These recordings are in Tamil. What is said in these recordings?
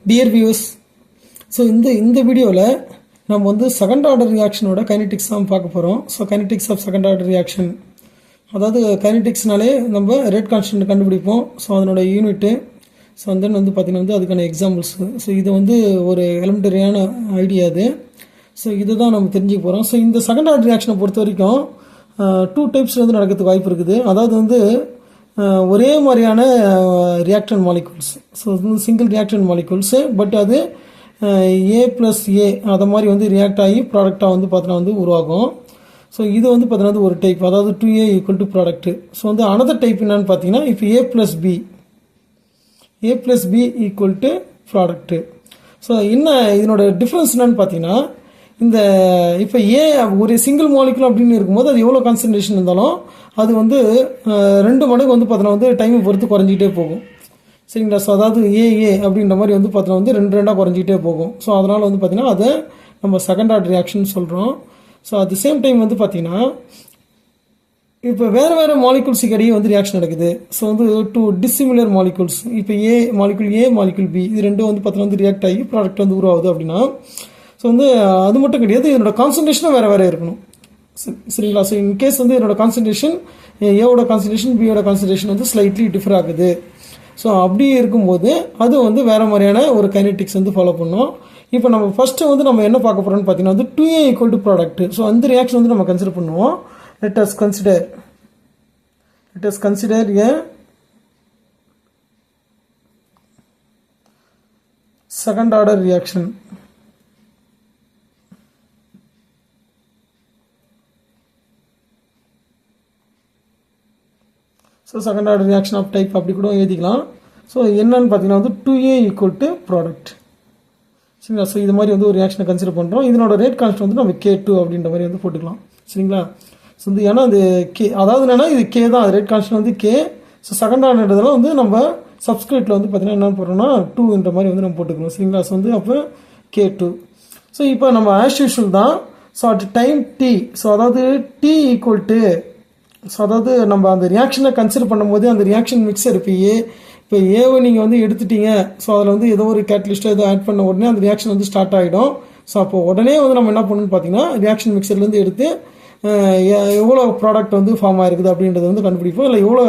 டியர் வியூஸ், ஸோ இந்த வீடியோவில் நம்ம வந்து செகண்ட் ஆர்டர் ரியாக்ஷனோட கைனடிக்ஸ் தான் பார்க்க போகிறோம். So kinetics of second order reaction, அதாவது கைனடிக்ஸ்னாலே நம்ம ரேட் கான்ஸ்டன்ட் கண்டுபிடிப்போம். ஸோ அதனோட யூனிட்டு, ஸோ தென் வந்து பார்த்திங்கன்னா அதுக்கான எக்ஸாம்பிள்ஸ். ஸோ இது வந்து ஒரு எலிமெண்டரியான ஐடியா அது. ஸோ இதை தான் நம்ம தெரிஞ்சுக்க போகிறோம். ஸோ இந்த செகண்ட் ஆர்டர் ரியாக்ஷனை பொறுத்த வரைக்கும் 2 டைப்ஸில் வந்து நடக்கிறதுக்கு வாய்ப்பு இருக்குது. அதாவது வந்து ஒரே மாதிரியான ரியாக்டன் மாலிகூல்ஸ், ஸோ வந்து சிங்கிள் ரியாக்டன் மாலிகூல்ஸு, பட் அது A+A அதை மாதிரி வந்து ரியாக்ட் ஆகி ப்ராடக்டாக வந்து பார்த்தீங்கன்னா வந்து உருவாகும். ஸோ இது வந்து பார்த்தீங்கன்னா ஒரு டைப், அதாவது 2A equal to product. So வந்து அனதர் டைப் என்னன்னு பார்த்தீங்கன்னா, இப்போ A+B equal to product. So என்ன இதனோட டிஃப்ரென்ஸ் என்னன்னு பார்த்தீங்கன்னா, இந்த இப்போ ஒரு சிங்கிள் மாலிகுல் அப்படின்னு இருக்கும்போது அது எவ்வளோ கான்சன்ட்ரேஷன் இருந்தாலும் அது வந்து 2 மடங்கு வந்து பார்த்தீங்கன்னா வந்து டைமை பொறுத்து குறைஞ்சிட்டே போகும். சரிங்களா? ஸோ அதாவது ஏ அப்படின்ற மாதிரி வந்து பார்த்தீங்கன்னா வந்து 2 குறைஞ்சிட்டே போகும். ஸோ அதனால் வந்து பார்த்தீங்கன்னா அதை நம்ம செகண்ட் ஆர்டர் ரியாக்ஷன் சொல்கிறோம். So at the same time வந்து பார்த்தீங்கன்னா இப்போ வேறு மாலிகூல்ஸுக்கு இடையே வந்து ரியாக்ஷன் நடக்குது. ஸோ வந்து 2 டிஸ்சிமிலர் மாலிகூல்ஸ், இப்போ மாலிகூல் B இது ரெண்டும் வந்து பார்த்தீங்கன்னா வந்து ரியாக்ட் ஆகி ப்ராடக்ட் வந்து உருவாகுது அப்படின்னா, ஸோ வந்து அது மட்டும் கிடையாது, இதனோட கான்சன்ட்ரேஷனும் வேறு இருக்கணும். சரிங்களா? ஸோ இன்கேஸ் வந்து என்னோட கான்சன்ட்ரேஷன் ஏவோட கான்சன்ட்ரேஷன் பியோட கான்சன்ட்ரேஷன் வந்து ஸ்லைட்லி டிஃபர் ஆகுது. ஸோ அப்படி இருக்கும்போது அது வந்து வேறு மாதிரியான ஒரு கைனடிக்ஸ் வந்து ஃபாலோ பண்ணோம். இப்போ நம்ம ஃபஸ்ட்டு வந்து நம்ம என்ன பார்க்க போகிறோம்னு பார்த்தீங்கன்னா வந்து 2A equal to product. So அந்த ரியாக்ஷன் வந்து நம்ம கன்சிடர் பண்ணுவோம். Let us consider a second order reaction. So second order reaction of type அப்படி கூட எழுதிக்கலாம். ஸோ என்னன்னு பார்த்தீங்கன்னா வந்து 2A ஈக்குவல் டு ப்ராடக்ட். சரிங்களா? ஸோ இது மாதிரி வந்து ஒரு ரியாக்ஷனை கன்சிடர் பண்ணுறோம். இதனோட ரேட் கான்ஸ்டன்ட் வந்து நம்ம K2 அப்படின்ற மாதிரி வந்து போட்டுக்கலாம். சரிங்களா? ஸோ வந்து ஏன்னா அது அதாவது என்னென்னா இது K தான், ரேட் கான்ஸ்டன்ட் வந்து K. ஸோ செகண்ட் ஆர்டர்ன்றதுல வந்து நம்ம சப்ஸ்கிரிப்டில் வந்து பார்த்தீங்கன்னா என்ன போடுறோம்னா 2ன்ற மாதிரி வந்து நம்ம போட்டுக்கணும். சரிங்களா? ஸோ வந்து அப்போ K2. ஸோ இப்போ நம்ம ஆஸ் யூஷுவல் தான். So at time T, so அதாவது T ஈக்குவல் டு, ஸோ அதாவது நம்ம அந்த ரியாக்ஷனை கன்சிடர் பண்ணும்போது அந்த ரியாக்ஷன் மிக்சர் இப்போ ஏவை நீங்கள் வந்து எடுத்துட்டீங்க. ஸோ அதில் வந்து ஏதோ ஒரு கேட்டலிஸ்ட்டோ ஏதோ ஆட் பண்ண உடனே அந்த ரியாக்ஷன் வந்து ஸ்டார்ட் ஆகிடும். ஸோ அப்போ உடனே வந்து நம்ம என்ன பண்ணணும்னு பார்த்தீங்கன்னா ரியாக்ஷன் மிக்சர்லேருந்து எடுத்து எவ்வளோ ப்ராடக்ட் வந்து ஃபார்ம் ஆகிருக்குது அப்படின்றத வந்து கண்டுபிடிப்போம், இல்லை எவ்வளோ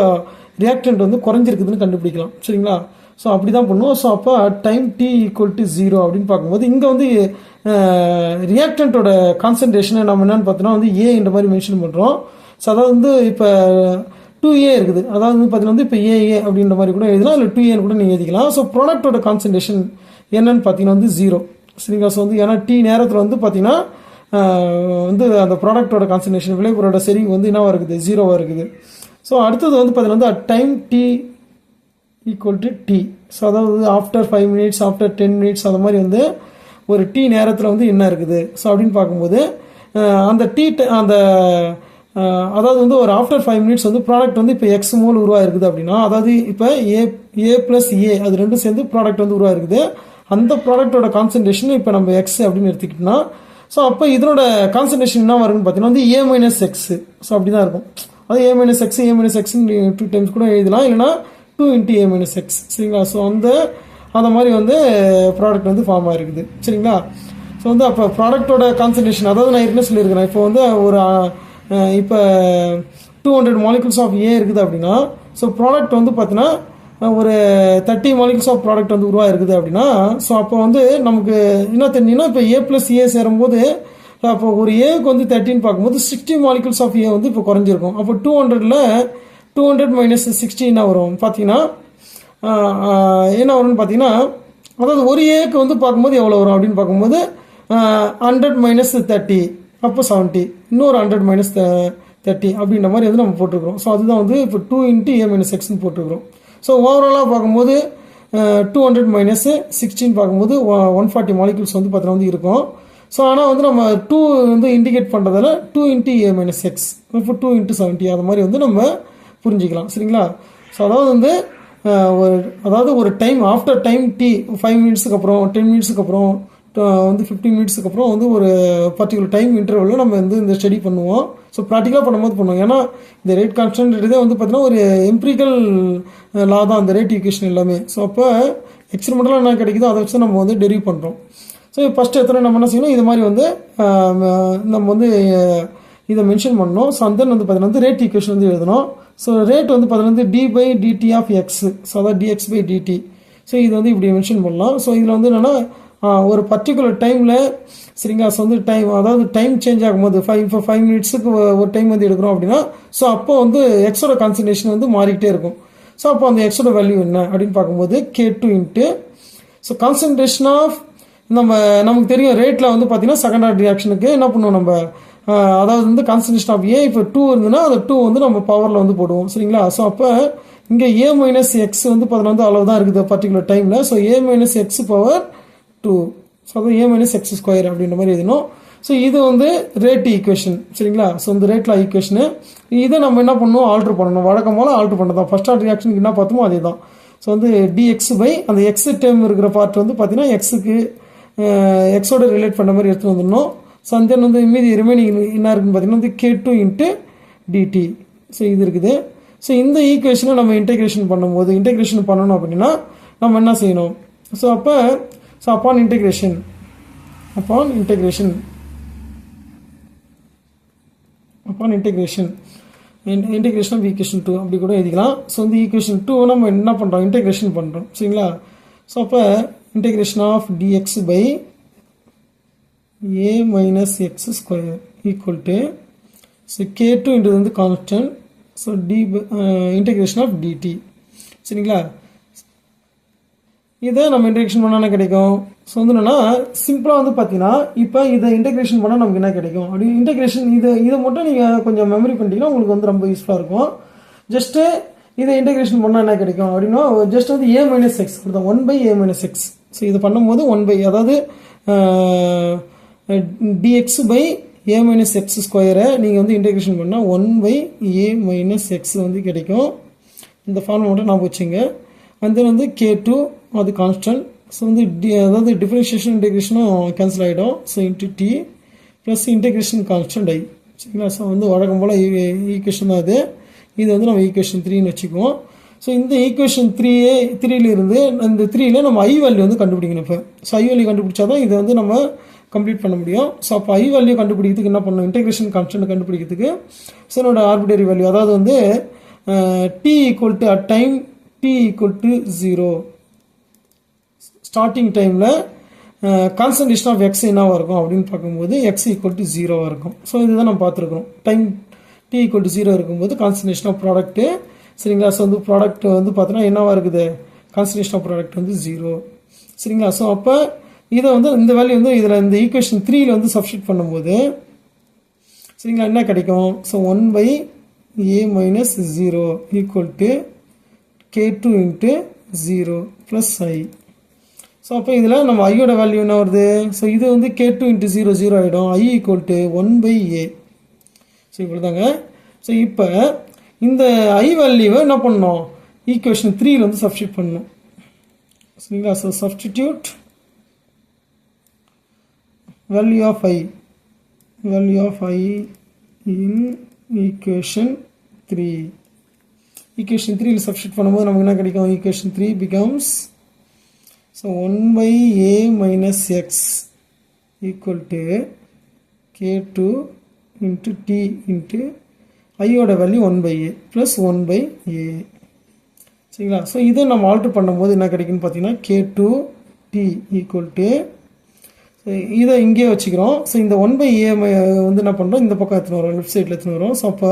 ரியாக்டன்ட் வந்து குறைஞ்சிருக்குதுன்னு கண்டுபிடிக்கலாம். சரிங்களா? ஸோ அப்படி தான் பண்ணுவோம். ஸோ அப்போ டைம் T ஈக்குவல் டு 0 அப்படின்னு பார்க்கும்போது இங்கே வந்து ரியாக்டன்ட்டோட கான்சன்ட்ரேஷனை நம்ம என்னென்னு பார்த்தோன்னா வந்து ஏன்ற மாதிரி மென்ஷன் பண்ணுறோம். ஸோ அதாவது வந்து இப்போ 2A இருக்குது, அதாவது வந்து பார்த்தீங்கன்னா வந்து இப்போ ஏ அப்படின்ற மாதிரி கூட எழுதலாம், இல்லை 2Aன்னு கூட நீங்கள் எழுதிக்கலாம். ஸோ ப்ராடக்டோட கான்சன்ட்ரேஷன் என்னன்னு பார்த்தீங்கன்னா வந்து 0. சரிங்களா? ஸோ வந்து ஏன்னா T நேரத்தில் வந்து பார்த்தீங்கன்னா வந்து அந்த ப்ராடக்டோட கான்சன்ட்ரேஷன் விளைபொருளோட செறிவு வந்து என்னவாக இருக்குது, 0வாக இருக்குது. ஸோ அடுத்தது வந்து பார்த்தீங்கன்னா வந்து at time T equal to T. So அதாவது ஆஃப்டர் 5 மினிட்ஸ், ஆஃப்டர் 10 மினிட்ஸ் அந்த மாதிரி வந்து ஒரு T நேரத்தில் வந்து என்ன இருக்குது. ஸோ அப்படின்னு பார்க்கும்போது அந்த அதாவது வந்து ஒரு ஆஃப்டர் 5 மினிட்ஸ் வந்து ப்ராடக்ட் வந்து இப்போ எக்ஸ் மோல் உருவாயிருக்குது அப்படின்னா, அதாவது இப்போ A+A அது ரெண்டும் சேர்ந்து ப்ராடக்ட் வந்து உருவாயிருக்குது. அந்த ப்ராடக்டோட கான்சன்ட்ரேஷன் இப்போ நம்ம எக்ஸ் அப்படின்னு எடுத்துக்கிட்டோம்னா, ஸோ அப்போ இதனோட கான்சன்ட்ரேஷன் என்ன வரும்னு பார்த்தீங்கன்னா வந்து A-X. ஸோ அப்படி தான் இருக்கும். அது A-X 2 டைம்ஸ் கூட எழுதலாம், இல்லைனா 2 × A-X. சரிங்களா? ஸோ அந்த மாதிரி வந்து ப்ராடக்ட் வந்து ஃபார்ம் ஆகிருக்குது. சரிங்களா? ஸோ வந்து அப்போ ப்ராடக்டோட கான்சன்ட்ரேஷன், அதாவது நான் ஏற்கனவே சொல்லியிருக்கிறேன், இப்போ வந்து இப்போ 200 மாலிகூல்ஸ் ஆஃப் ஏ இருக்குது அப்படின்னா, ஸோ ப்ராடக்ட் வந்து பார்த்தீங்கன்னா ஒரு 30 மாலிகூல்ஸ் ஆஃப் ப்ராடக்ட் வந்து உருவாக அப்படின்னா, ஸோ அப்போ வந்து நமக்கு என்ன தெரிஞ்சுன்னா இப்போ A+A சேரும்போது அப்போ ஒரு ஏக்கு வந்து 30ன்னு பார்க்கும்போது 60 மாலிகூல்ஸ் ஆஃப் ஏ வந்து இப்போ குறைஞ்சிருக்கும். அப்போ 200 - 60 என்ன வரும் பார்த்தீங்கன்னா என்ன வரும்னு பார்த்தீங்கன்னா, அதாவது ஒரு ஏக்கு வந்து பார்க்கும்போது எவ்வளோ வரும் அப்படின்னு பார்க்கும்போது 100 - 30 அப்போ 70, இன்னொரு 100 - 30 அப்படின்ற மாதிரி வந்து நம்ம போட்டிருக்கிறோம். ஸோ அதுதான் வந்து இப்போ 2 × A-Xன்னு போட்டிருக்கிறோம். ஸோ ஓவராலாக பார்க்கும்போது 200 - 16 பார்க்கும்போது 140 மாலிகூல்ஸ் வந்து பார்த்தீங்கன்னா வந்து இருக்கும். ஸோ ஆனால் வந்து நம்ம 2 வந்து இண்டிகேட் பண்ணுறதால 2 × A-X, இப்போ 2 × 70 அது மாதிரி வந்து நம்ம புரிஞ்சிக்கலாம். சரிங்களா? ஸோ அதாவது வந்து ஒரு டைம் ஆஃப்டர் டைம் T 5 மினிட்ஸுக்கு அப்புறம், 10 மினிட்ஸுக்கு அப்புறம், வந்து 15 மினிட்ஸுக்கு அப்புறம் வந்து ஒரு பர்டிகுலர் டைம் இன்டர்வலில் நம்ம வந்து இந்த ஸ்டடி பண்ணுவோம். ஸோ ப்ராக்டிக்கலாக பண்ணும்போது பண்ணுவோம். ஏன்னா இந்த ரேட் கான்ஸ்டன்ட் வந்து பார்த்தீங்கன்னா ஒரு எம்பிரிக்கல் லா தான் அந்த ரேட் ஈக்குவேஷன் எல்லாமே. ஸோ அப்போ எக்ஸ்பெரிமெண்டலாக என்ன கிடைக்குதோ அதை வச்சு நம்ம வந்து டெரிவ் பண்ணுறோம். ஸோ ஃபஸ்ட்டு எத்தனை நம்ம என்ன செய்யணும், இது மாதிரி வந்து நம்ம வந்து இதை மென்ஷன் பண்ணணும். ஸோ தென் வந்து பார்த்தீங்கன்னா வந்து ரேட் ஈக்குவேஷன் வந்து எழுதணும். ஸோ ரேட் வந்து பார்த்தீங்கன்னா வந்து d/dt ஆஃப் எக்ஸ், ஸோ அதாவது dx/dt. ஸோ இது வந்து இப்படி மென்ஷன் பண்ணலாம். ஸோ இதில் வந்து என்னென்னா ஒரு பர்டிகுலர் டைமில் சரிங்களா, ஸோ வந்து அதாவது டைம் சேஞ்ச் ஆகும்போது இப்போ 5 மினிட்ஸுக்கு ஒரு டைம் வந்து எடுக்கிறோம் அப்படின்னா, ஸோ அப்போ வந்து எக்ஸோட கான்சன்ட்ரேஷன் வந்து மாறிக்கிட்டே இருக்கும். ஸோ அப்போ அந்த எக்ஸோட வேல்யூ என்ன அப்படின்னு பார்க்கும்போது K2 into so concentration of நமக்கு தெரியும் ரேட்டில் வந்து பார்த்தீங்கன்னா செகண்ட் ஆர்டர் ரியாக்ஷனுக்கு என்ன பண்ணுவோம் நம்ம, அதாவது வந்து கான்சன்ட்ரேஷன் ஆஃப் ஏ இப்போ 2 இருந்ததுன்னா அந்த 2 வந்து நம்ம பவரில் வந்து போடுவோம் சரிங்களா. ஸோ அப்போ இங்கே A மைனஸ் எக்ஸ் வந்து பார்த்தீங்கன்னா வந்து அளவு தான் இருக்குது பர்டிகுலர் டைமில். So A minus X power 2, so அது A மைனஸ் எக்ஸ் ஸ்கொயர் அப்படின்ற மாதிரி எழுதணும். ஸோ இது வந்து ரேட் ஈக்குவேஷன் சரிங்களா. ஸோ இந்த ரேட்ல ஈக்குவேஷனு இதை நம்ம என்ன பண்ணணும், ஆல்ட்ரு பண்ணணும். வழக்கம் போல் ஆல்ட்ரு பண்ணதான் ஃபர்ஸ்ட் ஆர்டர் ரியாக்ஷனுக்கு என்ன பார்த்தோமோ அதே தான். ஸோ வந்து dx/, அந்த எக்ஸ் டைம் இருக்கிற பார்ட் வந்து பார்த்தீங்கன்னா எக்ஸுக்கு எக்ஸோட ரிலேட் பண்ண மாதிரி எடுத்துகிட்டு வந்துடணும். ஸோ தென் வந்து மீதி ரிமைனிங் என்ன இருக்குன்னு பார்த்தீங்கன்னா வந்து K2 இன்ட்டு dt. ஸோ இது இருக்குது. ஸோ இந்த ஈக்குவேஷனை நம்ம இன்டெகிரேஷன் பண்ணும்போது இன்டெகிரேஷன் பண்ணணும் அப்படின்னா நம்ம என்ன செய்யணும், ஸோ அப்போ அப்பான் இன்டெகிரேஷன் ஆஃப் ஈக்குவேஷன் 2 அப்படி கூட எழுதிக்கலாம். ஸோ இந்த ஈக்குவேஷன் 2 நம்ம என்ன பண்ணுறோம், இன்டெகிரேஷன் பண்ணுறோம் சரிங்களா. ஸோ அப்போ integration of dx/a minus x square equal to so K2 இன்றது வந்து constant. So integration of dt சரிங்களா. இதை நம்ம இன்டெகிரேஷன் பண்ணால் என்ன கிடைக்கும், ஸோ வந்து என்னன்னா சிம்பிளாக வந்து பார்த்தீங்கன்னா இப்போ இதை இன்டெகிரேஷன் பண்ணால் நமக்கு என்ன கிடைக்கும் அப்படி இன்டெகிரேஷன் இதை மட்டும் நீங்கள் கொஞ்சம் மெமரி பண்ணிட்டீங்கன்னா உங்களுக்கு வந்து ரொம்ப யூஸ்ஃபுல்லாக இருக்கும். ஜஸ்ட்டு இதை இன்டெகிரேஷன் பண்ணால் என்ன கிடைக்கும் அப்படின்னா ஜஸ்ட் வந்து A மைனஸ் எக்ஸ் கொடுத்தோம் 1/A மைனஸ் எக்ஸ். ஸோ இது பண்ணும்போது 1 அதாவது dx/A மைனஸ் எக்ஸ் ஸ்கொயரை நீங்கள் வந்து இன்டெகிரேஷன் பண்ணால் 1/A மைனஸ் எக்ஸ் வந்து கிடைக்கும். இந்த ஃபார்முலா மட்டும் நான் வச்சுங்க. அந்த வந்து K2 அது கான்ஸ்டன்ட். ஸோ வந்து அதாவது டிஃபரன்ஷியேஷன் இன்டெகிரேஷனும் கேன்சல் ஆகிடும். So into t plus integration constant ஐ சரிங்களா. ஸோ வந்து வழக்கம் போல் ஈக்குவேஷன் தான் இது வந்து நம்ம ஈக்குவேஷன் 3ன்னு வச்சுக்குவோம். ஸோ இந்த ஈக்குவேஷன் 3இருந்து அந்த 3ல் நம்ம ஐ வேல்யூ வந்து கண்டுபிடிக்கணும். இப்போ ஸோ ஐ வேல்யூ கண்டுபிடிச்சா தான் இதை வந்து நம்ம கம்ப்ளீட் பண்ண முடியும். ஸோ அப்போ ஐ வேல்யூ கண்டுபிடிக்கிறதுக்கு என்ன பண்ணணும், இன்டெகிரேஷன் கான்ஸ்டன்ட் கண்டுபிடிக்கிறதுக்கு ஸோ என்னோட ஆர்பிட்டரி வேல்யூ அதாவது வந்து t equal to at time t equal to 0 starting டைமில் கான்சன்ட்ரேஷன் ஆஃப் எக்ஸ் என்னவாக இருக்கும் அப்படின்னு பார்க்கும்போது எக்ஸ் ஈக்குவல் டு 0 இருக்கும். ஸோ இதுதான் நம்ம பார்த்துருக்கோம். டைம் t ஈக்குவல் டு 0 இருக்கும்போது கான்சன்ட்ரேஷன் ஆஃப் ப்ராடக்ட்டு சரிங்களா. ஸோ வந்து ப்ராடக்ட் வந்து பார்த்தோன்னா என்னவாக இருக்குது, கான்சன்ட்ரேஷன் ஆஃப் ப்ராடக்ட் வந்து 0 சரிங்களா. ஸோ அப்போ இதை வந்து இந்த வேல்யூ வந்து இதில் இந்த ஈக்குவேஷன் 3ல் வந்து சப்ஸ்டிட் பண்ணும்போது சரிங்களா என்ன கிடைக்கும், so 1/A minus 0 equal to K2 into 0 plus I. So அப்போ இதில் நம்ம ஐயோட வேல்யூ என்ன வருது, ஸோ இது வந்து K2 இன்ட்டு 0 0 ஆகிடும். I equal to 1/A. So இப்படி தாங்க. ஸோ இப்போ இந்த ஐ வேல்யூவை என்ன பண்ணணும், ஈக்குவேஷன் 3ல் வந்து சப்ஸ்டிட் பண்ணணும் சரிங்களா. So substitute value of I in equation 3. equation 3ல் சப்ஸ்டிட் பண்ணும்போது நமக்கு என்ன கிடைக்கும், equation 3 becomes so 1/A minus x equal to K2 into t into I ஓட வேல்யூ 1/A plus 1/A சரிங்களா. ஸோ இதை நம்ம ஆல்ட்ரு பண்ணும்போது என்ன கிடைக்குன்னு பார்த்தீங்கன்னா K2 t equal to இதை இங்கே வச்சுக்கிறோம். ஸோ இந்த 1/A வந்து என்ன பண்ணுறோம், இந்த பக்கம் எடுத்துன்னு வரோம், லெஃப்ட் சைடில் எடுத்துன்னு வரோம். ஸோ அப்போ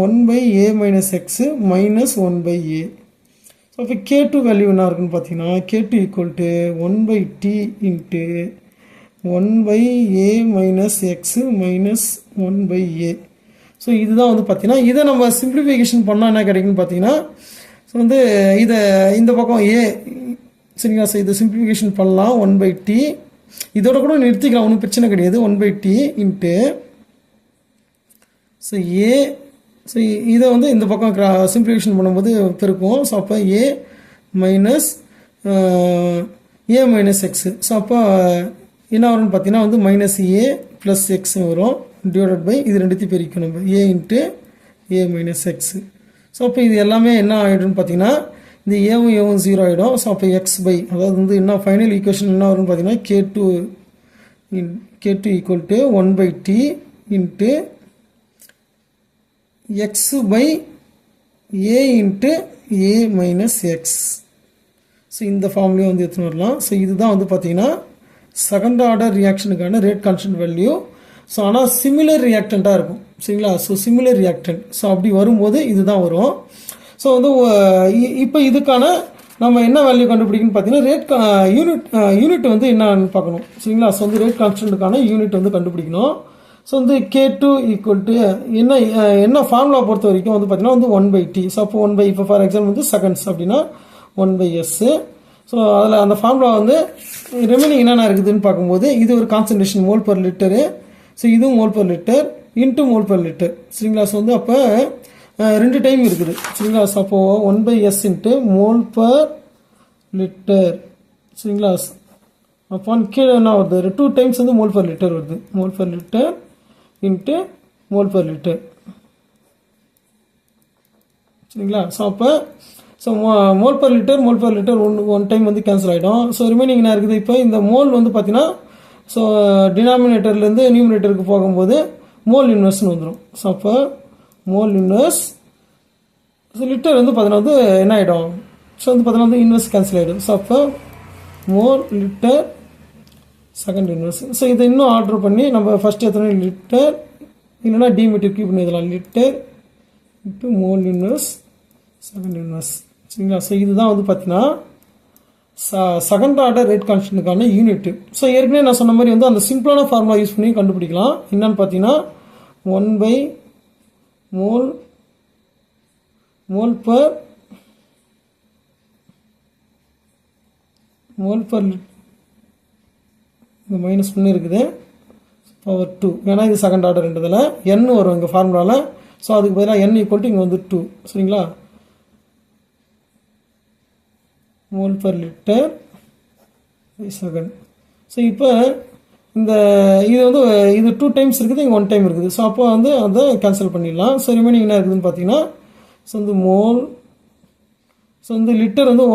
1/A minus x minus 1/A. So இப்போ K2 வேல்யூ என்ன இருக்குன்னு பார்த்தீங்கன்னா K2 equal to 1/T into 1/A minus x minus 1/A. So இதுதான் வந்து பார்த்தீங்கன்னா இதை நம்ம சிம்பிளிஃபிகேஷன் பண்ணால் என்ன கிடைக்குன்னு பார்த்தீங்கன்னா ஸோ வந்து இதை இந்த பக்கம் ஏ சரிங்களா. ஸோ இதை சிம்பிளிஃபிகேஷன் பண்ணலாம் 1/T, இதோட கூட நிறுத்திக்கலாம், ஒன்றும் பிரச்சனை கிடையாது. 1/T இன்ட்டு ஸோ ஏ, ஸோ இதை வந்து இந்த பக்கம் சிம்பிளிஃபிகேஷன் பண்ணும்போது பெருக்கும். ஸோ அப்போ ஏ மைனஸ் ஏ மைனஸ் எக்ஸு. ஸோ அப்போ என்ன வரும்னு பார்த்தீங்கன்னா வந்து மைனஸ் ஏ ப்ளஸ் எக்ஸ் வரும் டிவைடட் பை இது ரெண்டுத்தையும் பெருக்கணும் ஏ into a minus x. So அப்போ இது எல்லாமே என்ன ஆகிடும்னு பார்த்தீங்கன்னா இந்த ஏவும் 0 ஆகிடும். ஸோ அப்போ எக்ஸ் பை, அதாவது வந்து என்ன ஃபைனல் ஈக்குவேஷன் என்ன வரும்னு பார்த்தீங்கன்னா K2 equal to 1/t into x by a into a minus x. So இந்த ஃபார்ம்லேயே வந்து எடுத்துன்னு வரலாம். ஸோ இதுதான் வந்து பார்த்தீங்கன்னா செகண்ட் ஆர்டர் ரியாக்ஷனுக்கான ரேட் கான்ஸ்டன்ட் வேல்யூ. ஸோ ஆனால் சிமிலர் ரியாக்டண்ட்டாக இருக்கும். சரிங்களா? So similar reactant. ஸோ அப்படி வரும்போது இதுதான் வரும். ஸோ வந்து இப்போ இதுக்கான நம்ம என்ன வேல்யூ கண்டுபிடிக்கணும்னு பார்த்தீங்கன்னா யூனிட் வந்து என்னன்னு பார்க்கணும். சரிங்களா? ஸோ வந்து ரேட் கான்ஸ்டன்ட்டுக்கான யூனிட் வந்து கண்டுபிடிக்கணும். ஸோ வந்து K2 ஈக்குவல் டு என்ன ஃபார்முலா பொறுத்த வரைக்கும் வந்து பார்த்தீங்கன்னா வந்து 1/t. ஸோ அப்போ 1/, இப்போ ஃபார் எக்ஸாம்பிள் வந்து செகண்ட்ஸ் அப்படின்னா 1/s. ஸோ அதில் அந்த ஃபார்முலா வந்து ரிமைனிங் என்னென்ன இருக்குதுன்னு பார்க்கும்போது இது ஒரு concentration mole per litre. So இதுவும் mole per litre into mole per litre. சரிங்களா? ஸோ வந்து அப்போ 2 டைம் இருக்குது. சரிங்களா? ஸோ அப்போ 1/s into mole per litre. சரிங்களா? அப்போ கீழே என்ன வருது, 2 டைம்ஸ் வந்து மோல் பர் லிட்டர் வருது. Mole per litre into mole per litre. சரிங்களா? ஸோ அப்போ mole per litre one time வந்து கேன்சல் ஆகிடும். ஸோ ரிமைனிங் என்ன இருக்குது, இப்போ இந்த மோல் வந்து பார்த்தீங்கன்னா ஸோ டினாமினேட்டர்லேருந்து நியூமினேட்டருக்கு போகும்போது மோல் இன்வெர்ஸ்னு வந்துடும். ஸோ அப்போ மோல் இன்வெர்ஸ். ஸோ லிட்டர் வந்து பார்த்தீங்கன்னா வந்து என்ன ஆகிடும், ஸோ வந்து பார்த்தீங்கன்னா வந்து இன்வெர்ஸ் கேன்சல் ஆகிடும். ஸோ அப்போ mole litre second inverse. So இதை இன்னும் ஆர்டர் பண்ணி நம்ம ஃபஸ்ட்டு எத்தனை லிட்டர் இல்லைன்னா டிமீட்டர் கியூப் பண்ணி litre into mole inverse second inverse. சரிங்களா? ஸோ இதுதான் வந்து பார்த்தீங்கன்னா செகண்ட் ஆர்டர் ரேட் கான்ஸ்டன்ட்டுக்கான யூனிட். ஸோ ஏற்கனவே நான் சொன்ன மாதிரி வந்து அந்த சிம்பிளான ஃபார்முலா யூஸ் பண்ணி கண்டுபிடிக்கலாம். என்னன்னு பார்த்தீங்கன்னா 1/, மோல் பர் இந்த -1 இருக்குது பவர் 2. ஏன்னா இது செகண்ட் ஆர்டர்ன்றதில் n வரும் இங்கே ஃபார்முலாவில். ஸோ அதுக்கு பதிலாக n ஈக்குவல் டு இங்கே வந்து 2. சரிங்களா? Mole per litre second. So இப்போ இது வந்து இது 2 டைம்ஸ் இருக்குது, இங்கே 1 டைம் இருக்குது. ஸோ அப்போ வந்து அதை கேன்சல் பண்ணிடலாம். ஸோ ரிமைனிங் என்ன இருக்குதுன்னு பார்த்தீங்கன்னா ஸோ வந்து மோல், ஸோ வந்து லிட்டர் வந்து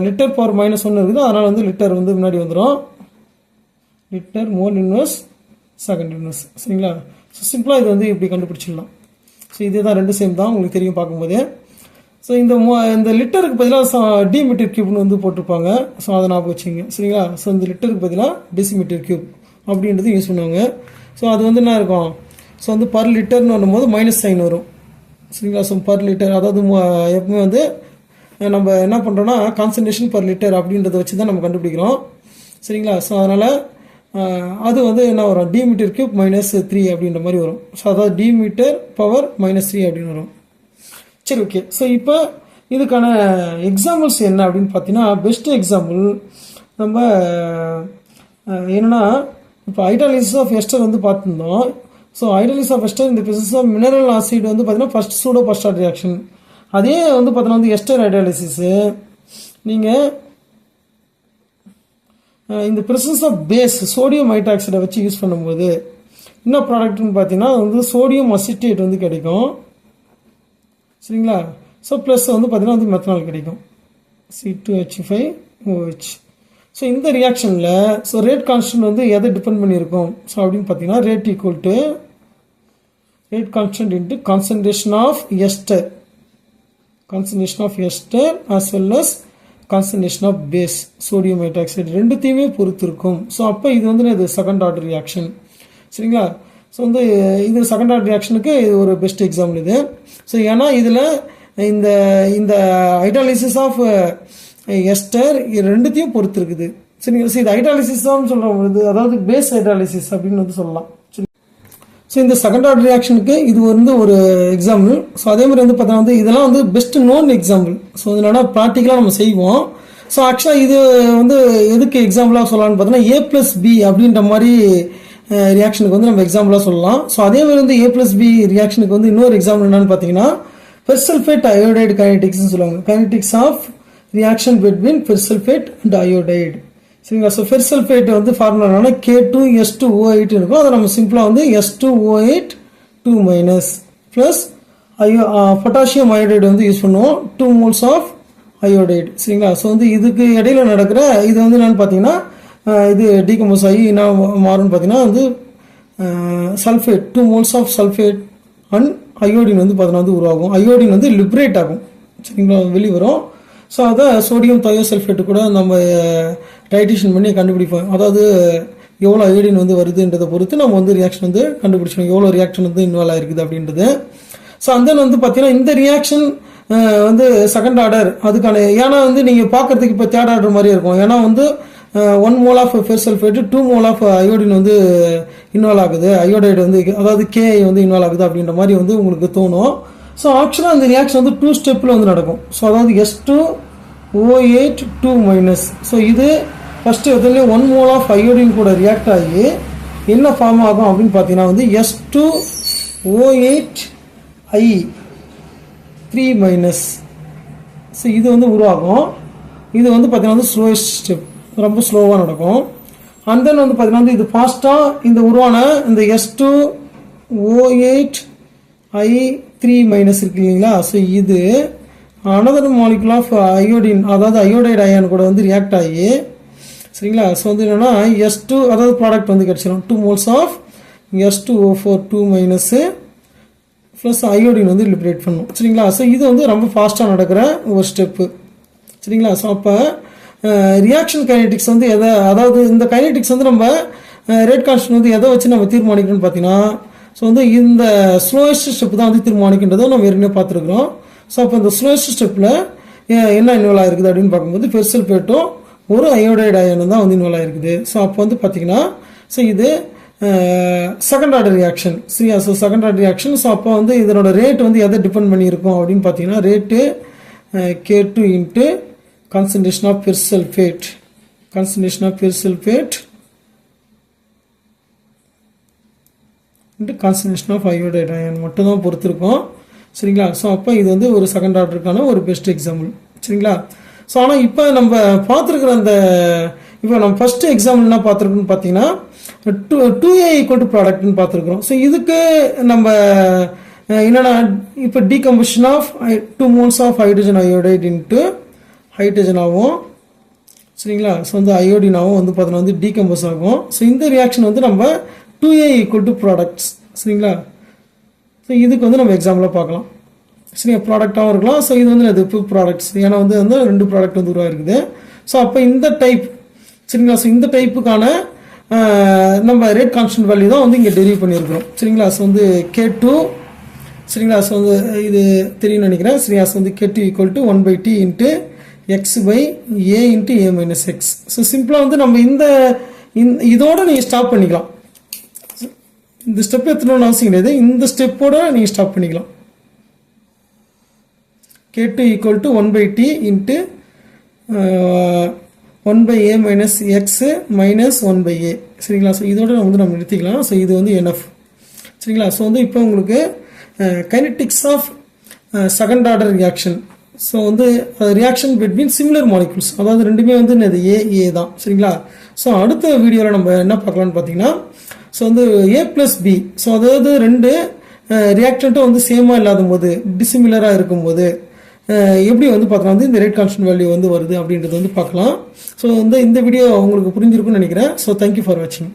லிட்டர் பவர் -1 இருக்குது. அதனால் வந்து லிட்டர் வந்து முன்னாடி வந்துடும். Litre mole inverse second inverse. சரிங்களா? ஸோ சிம்பிளாக இது வந்து இப்படி கண்டுபிடிச்சிடலாம். ஸோ இதே தான் 2 சேம் தான் உங்களுக்கு தெரியும் பார்க்கும்போது. ஸோ இந்த லிட்டருக்கு பதிலாக டிமீட்டர் கியூப்னு வந்து போட்டிருப்பாங்க. ஸோ அதை ஞாபகம் வச்சுங்க. சரிங்களா? ஸோ இந்த லிட்டருக்கு பதிலாக டெசிமீட்டர் கியூப் அப்படின்றது யூஸ் பண்ணுவாங்க. ஸோ அது வந்து என்ன இருக்கும், ஸோ வந்து பர் லிட்டர்னு வரும்போது மைனஸ் சைன் வரும். சரிங்களா? ஸோ பர் லிட்டர், அதாவது எப்பவுமே வந்து நம்ம என்ன பண்ணுறோன்னா கான்சன்ட்ரேஷன் பர் லிட்டர் அப்படின்றத வச்சு தான் நம்ம கண்டுபிடிக்கிறோம். சரிங்களா? ஸோ அதனால் அது வந்து என்ன வரும், டிமீட்டர் கியூப் -3 அப்படின்ற மாதிரி வரும். ஸோ அதாவது டிமீட்டர் பவர் -3 அப்படின்னு வரும். சரி, ஓகே. ஸோ இப்போ இதுக்கான எக்ஸாம்பிள்ஸ் என்ன அப்படின்னு பார்த்தீங்கன்னா பெஸ்ட் எக்ஸாம்பிள் நம்ம என்னென்னா இப்போ ஹைட்ராலிசிஸ் ஆஃப் எஸ்டர் வந்து பார்த்துருந்தோம். ஸோ ஹைட்ராலிசிஸ் ஆஃப் எஸ்டர் இந்த ப்ராசஸ் ஆஃப் மினரல் ஆசிட் வந்து பார்த்தீங்கன்னா ஃபர்ஸ்ட் ஆர்டர் ரியாக்ஷன். அதே வந்து பார்த்தீங்கன்னா வந்து எஸ்டர் ஹைட்ராலிசிஸு நீங்கள் இந்த ப்ரெசன்ஸ் ஆஃப் பேஸ் சோடியம் ஹைட்ராக்சைடை வச்சு யூஸ் பண்ணும்போது என்ன ப்ராடக்ட்னு பார்த்தீங்கன்னா வந்து சோடியம் அசிட்டேட் வந்து கிடைக்கும். சரிங்களா? ஸோ ப்ளஸ் வந்து பார்த்தீங்கன்னா வந்து மெத்தனால் கிடைக்கும், C2H5OH. ஸோ இந்த ரியாக்ஷனில் ஸோ ரேட் கான்ஸ்டன்ட் வந்து எதை டிபெண்ட் பண்ணியிருக்கும் ஸோ அப்படின்னு பார்த்தீங்கன்னா rate equal to rate constant into concentration of ester as well as concentration of base sodium hydroxide ரெண்டுத்தையுமே பொறுத்து இருக்கும். ஸோ அப்போ இது வந்து இது செகண்ட் ஆர்டர் ரியாக்ஷன். சரிங்களா? ஸோ வந்து இது செகண்ட் ஆர்டர் ரியாக்ஷனுக்கு இது ஒரு பெஸ்ட் எக்ஸாம்பிள் இது. ஸோ ஏன்னா இதில் இந்த ஹைட்ராலிசிஸ் ஆஃப் எஸ்டர் ரெண்டுத்தையும் பொறுத்து இருக்குது. சரிங்களா? ஸோ இது ஹைட்ராலிசிஸ் தான் சொல்கிறோம், அதாவது பேஸ் ஹைட்ராலிசிஸ் அப்படின்னு வந்து சொல்லலாம். ஸோ இந்த செகண்ட் ஆர்டர் ரியாக்ஷனுக்கு இது வந்து ஒரு எக்ஸாம்பிள். ஸோ அதே மாதிரி வந்து பார்த்தா வந்து இதெல்லாம் வந்து பெஸ்ட் நோன் எக்ஸாம்பிள். ஸோ இதனால ப்ராக்டிக்கலாக நம்ம செய்வோம். ஸோ ஆக்சுவலாக இது வந்து எதுக்கு எக்ஸாம்பிளாக சொல்லலாம்னு பார்த்தீங்கன்னா A+B அப்படின்ற மாதிரி ரியாக்ஷனுக்கு வந்து நம்ம எக்ஸாம்பிளாக சொல்லலாம். ஸோ அதே மாதிரி வந்து A+B ரியாக்ஷனுக்கு வந்து இன்னொரு எக்ஸாம்பிள் என்னன்னு பார்த்தீங்கன்னா பெர்சல்ஃபேட் அயோடைடு கைனடிக்ஸ்னு சொல்லுவாங்க. Kinetics of reaction between persulphate and iodide. சரிங்களா? ஸோ பெர்சல்ஃபேட் வந்து ஃபார்முலா என்னன்னா K2S2O8 இருக்கும். அதை நம்ம சிம்பிளாக வந்து S2O8 2- ப்ளஸ் பொட்டாசியம் அயோடைடு வந்து யூஸ் பண்ணுவோம் 2 moles ஆஃப் அயோடைடு. சரிங்களா? ஸோ வந்து இதுக்கு இடையில நடக்கிற இது வந்து என்னன்னு பார்த்தீங்கன்னா இது டீகம்போஸ் ஆகி என்ன மாறும்னு பார்த்தீங்கன்னா வந்து sulphate 2 moles of sulphate and iodine வந்து பார்த்தீங்கன்னா வந்து உருவாகும். அயோடின் வந்து லிபரேட் ஆகும். சரிங்களா? வெளியே வரும். ஸோ அதை சோடியம் தயோசல்ஃபேட்டு கூட நம்ம டைட்ரேஷன் பண்ணி கண்டுபிடிப்போம். அதாவது எவ்வளோ அயோடின் வந்து வருதுன்றதை பொறுத்து நம்ம வந்து ரியாக்ஷன் வந்து கண்டுபிடிச்சோம், எவ்வளோ ரியாக்ஷன் வந்து இன்வால்வ் ஆகிருக்குது அப்படின்றது. ஸோ அந்த வந்து பார்த்தீங்கன்னா இந்த ரியாக்ஷன் வந்து செகண்ட் ஆர்டர் அதுக்கான, ஏன்னா வந்து நீங்கள் பார்க்குறதுக்கு இப்போ தேர்ட் ஆர்டர் மாதிரி இருக்கும். ஏன்னா வந்து 1 mole of persulphate 2 mole of iodine வந்து இன்வால்வ் ஆகுது, அயோடைடு வந்து அதாவது கேஐ வந்து இன்வால்வ் ஆகுது அப்படின்ற மாதிரி வந்து உங்களுக்கு தோணும். ஸோ ஆக்சுவலாக அந்த ரியாக்ஷன் வந்து 2 ஸ்டெப்பில் வந்து நடக்கும். ஸோ அதாவது S2O8 2-. ஸோ இது ஃபஸ்ட்டு எதுலேயும் 1 mole ஆஃப் அயோடின் கூட ரியாக்ட் ஆகி என்ன ஃபார்ம் ஆகும் அப்படின்னு பார்த்தீங்கன்னா வந்து S2O8I 3-. ஸோ இது வந்து உருவாகும். இது வந்து பார்த்தீங்கன்னா வந்து ஸ்லோயஸ்ட் ஸ்டெப், ரொம்ப ஸ்லோவாக நடக்கும். அண்ட் தென் வந்து பார்த்தீங்கன்னா வந்து இது ஃபாஸ்ட்டாக இந்த உருவான இந்த S2O8I 3- இருக்கு இல்லைங்களா? ஸோ இது அனதர் மாலிகுல் ஆஃப் அயோடின், அதாவது அயோடைடு அயான் கூட வந்து ரியாக்ட் ஆகி, சரிங்களா? ஸோ வந்து என்னென்னா S2 அதாவது ப்ராடக்ட் வந்து கிடச்சிடும் 2 moles of S2O4 2- plus iodine வந்து லிபரேட் பண்ணும். சரிங்களா? ஸோ இது வந்து ரொம்ப ஃபாஸ்ட்டாக நடக்கிற ஒரு ஸ்டெப்பு. சரிங்களா? ஸோ அப்போ ரியாக்ஷன் கைனெட்டிக்ஸ் வந்து எதை, அதாவது இந்த கைனெட்டிக்ஸ் வந்து நம்ம ரேட் கான்ஸ்டன்ட் வந்து எதை வச்சு நம்ம தீர்மானிக்கணும்னு பார்த்தீங்கன்னா, ஸோ வந்து இந்த ஸ்லோயஸ்ட் ஸ்டெப் தான் வந்து தீர்மானிக்கின்றதை நம்ம ஏற்கனவே பார்த்துருக்குறோம். ஸோ அப்போ இந்த ஸ்லோயஸ்ட் ஸ்டெப்பில் என்ன இன்வால்வ் ஆகிருக்குது அப்படின்னு பார்க்கும்போது ஃபெர் சல்ஃபேட்டும் ஒரு அயோடைடு அயனும் தான் வந்து இன்வால்வ் ஆகிருக்குது. ஸோ அப்போ வந்து பார்த்தீங்கன்னா ஸோ இது செகண்ட் ஆர்டர் ரியாக்ஷன். சரியா? So second order reaction. So அப்போ வந்து இதனோட ரேட் வந்து எதை டிபெண்ட் பண்ணியிருக்கும் அப்படின்னு பார்த்தீங்கன்னா rate K2 into concentration of ferrous sulfate into concentration of iodide ion மட்டும் தான் பொறுத்திருக்கும். சரிங்களா? ஸோ அப்போ இது வந்து ஒரு செகண்ட் ஆர்டருக்கான ஒரு பெஸ்ட் எக்ஸாம்பிள். சரிங்களா? ஸோ ஆனால் இப்போ நம்ம பார்த்துருக்குற அந்த இப்போ நம்ம ஃபஸ்ட்டு எக்ஸாம்பிள் என்ன பார்த்துருக்கோன்னு பார்த்தீங்கன்னா 2A ஈக்குவல் டு ப்ராடக்ட்னு பார்த்துருக்குறோம். ஸோ இதுக்கு நம்ம என்னென்னா இப்போ decomposition of 2 moles of hydrogen iodide into ஹைட்ரஜனாகவும், சரிங்களா? ஸோ வந்து அயோடினாவும் வந்து பார்த்தீங்கன்னா வந்து டீகம்போஸ் ஆகும். ஸோ இந்த ரியாக்ஷன் வந்து நம்ம 2A ஈக்குவல் டு ப்ராடக்ட்ஸ். சரிங்களா? ஸோ இதுக்கு வந்து நம்ம எக்ஸாம்பிளாக பார்க்கலாம். சரிங்களா? ப்ராடக்டாகவும் இருக்கலாம். ஸோ இது வந்து இது ப்ராடக்ட்ஸ், ஏன்னா வந்து 2 ப்ராடக்ட் வந்து உருவாயிருக்குது. ஸோ அப்போ இந்த டைப், சரிங்களா? ஸோ இந்த டைப்புக்கான நம்ம ரேட் கான்ஸ்டன்ட் வேல்யூ தான் வந்து இங்கே டெரிவ் பண்ணியிருக்கிறோம். சரிங்களா? ஸோ வந்து K2, சரிங்களா? ஸோ வந்து இது தெரியும்னு நினைக்கிறேன். சரிங்களா? ஸோ வந்து K2 equal to 1/T into x/a into a-x. So சிம்பிளாக வந்து நம்ம இதோட நீங்கள் ஸ்டாப் பண்ணிக்கலாம். இந்த ஸ்டெப் எத்தனை அவசியம் கிடையாது, இந்த ஸ்டெப்போட நீங்கள் ஸ்டாப் பண்ணிக்கலாம். K2 equal to 1/T into 1/a minus X minus 1/a. சரிங்களா? ஸோ இதோட நம்ம நிறுத்திக்கலாம். ஸோ இது வந்து NF. சரிங்களா? ஸோ வந்து இப்போ உங்களுக்கு kinetics of second order reaction. So வந்து ரியாக்ஷன் பிட்வீன் சிமிலர் மாலிகுல்ஸ், அதாவது ரெண்டுமே வந்து ஏ தான். சரிங்களா? ஸோ அடுத்த வீடியோவில் நம்ம என்ன பார்க்கலான்னு பார்த்தீங்கன்னா ஸோ வந்து A+B. ஸோ அதாவது ரெண்டு ரியாக்டண்ட்டும் வந்து சேமாக இல்லாத போது, டிசிமிலராக இருக்கும்போது எப்படி வந்து பார்த்தோன்னா வந்து இந்த ரேட் கான்ஸ்டன்ட் வேல்யூ வந்து வருது அப்படின்றது வந்து பார்க்கலாம். ஸோ வந்து இந்த வீடியோ உங்களுக்கு புரிஞ்சிருக்குன்னு நினைக்கிறேன். ஸோ தேங்க்யூ ஃபார் வாட்சிங்.